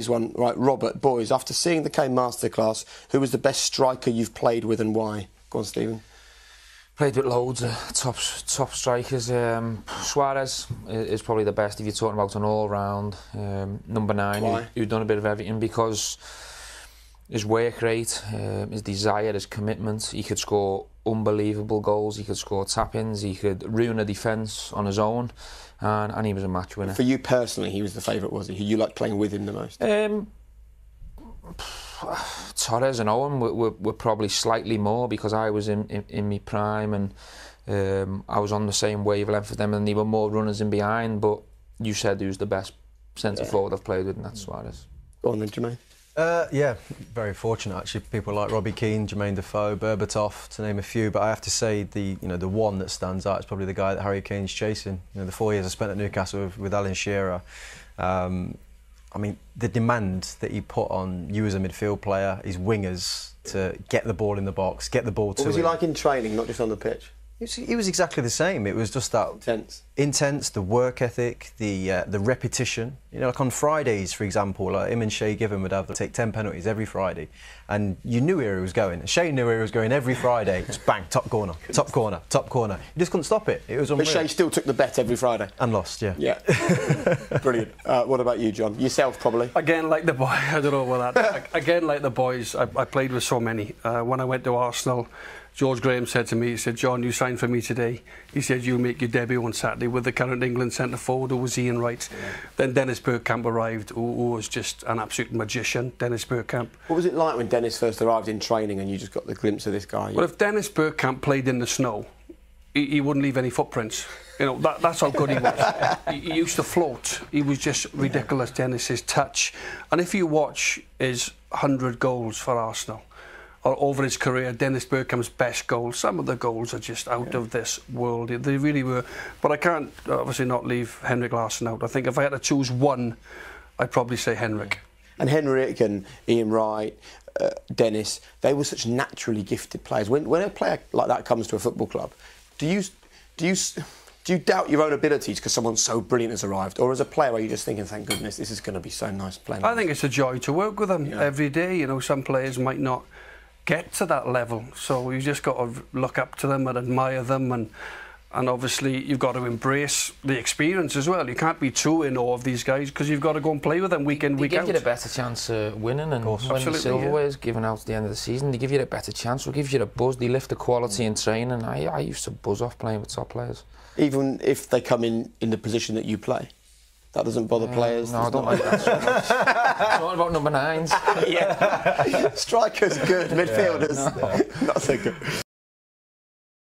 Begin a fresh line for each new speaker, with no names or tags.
One, right, Robert, boys, after seeing the Kane Masterclass, who was the best striker you've played with and why? Go on, Stephen.
Played with loads of top strikers. Suarez is probably the best if you're talking about an all-round number 9 who'd done a bit of everything, because his work rate, his desire, his commitment. He could score unbelievable goals, he could score tap-ins, he could ruin a defence on his own, and he was a match winner.
For you personally, he was the favourite, was he? Who you liked playing with him the most?
Torres and Owen were probably slightly more, because I was in my prime, and I was on the same wavelength with them, and they were more runners in behind. But you said who's the best centre forward I've played with, and that's Suarez.
Go on then, Jermaine.
Yeah, very fortunate actually. People like Robbie Keane, Jermaine Defoe, Berbatov, to name a few. But I have to say the one that stands out is probably the guy that Harry Kane's chasing. The 4 years I spent at Newcastle with Alan Shearer. I mean, the demand that he put on you as a midfield player, his wingers, to get the ball in the box, get the ball to him.
What was he like in training, not just on the pitch?
He was exactly the same. It was just that intense, the work ethic, the repetition. Like on Fridays, for example, like him and Shay Given would have to take 10 penalties every Friday, and you knew where he was going. Shay knew where he was going every Friday. Just bang, top corner, top corner, top corner. You just couldn't stop it. It was unreal.
But Shay still took the bet every Friday
and lost. Yeah.
Yeah. Brilliant. What about you, John? Yourself, probably.
Again, like the boy. I don't know about that. Again, like the boys. I played with so many. When I went to Arsenal, George Graham said to me, he said, "John, you signed for me today." He said, "You'll make your debut on Saturday with the current England centre forward, who was Ian Wright." Yeah. Then Dennis Bergkamp arrived, who was just an absolute magician, Dennis Bergkamp.
What was it like when Dennis first arrived in training and you just got the glimpse of this guy?
Well, if Dennis Bergkamp played in the snow, he wouldn't leave any footprints. That's how good he was. He used to float. He was just ridiculous, Dennis's touch. And if you watch his 100 goals for Arsenal, or over his career, Dennis Bergkamp's best goals, some of the goals are just out of this world. They really were. But I can't obviously not leave Henrik Larsson out. I think if I had to choose one, I'd probably say Henrik.
And Henrik and Ian Wright, Dennis, they were such naturally gifted players. When a player like that comes to a football club, do you doubt your own abilities because someone so brilliant has arrived? Or as a player, are you just thinking, thank goodness, this is going to be so nice playing?
I think it's a joy to work with them every day. Some players might not get to that level, so you just got to look up to them and admire them, and obviously you've got to embrace the experience as well. You can't be too in awe of these guys, because you've got to go and play with them week in, week out.
They give you a better chance of winning, and when the silverware is given out at the end of the season, they give you a better chance, or give you a buzz. They lift the quality in training. I used to buzz off playing with top players. Even if they come in the position that you play? That doesn't bother players?
No, I don't like that so much.
It's not about number 9s.
Yeah. Strikers good, midfielders not so good.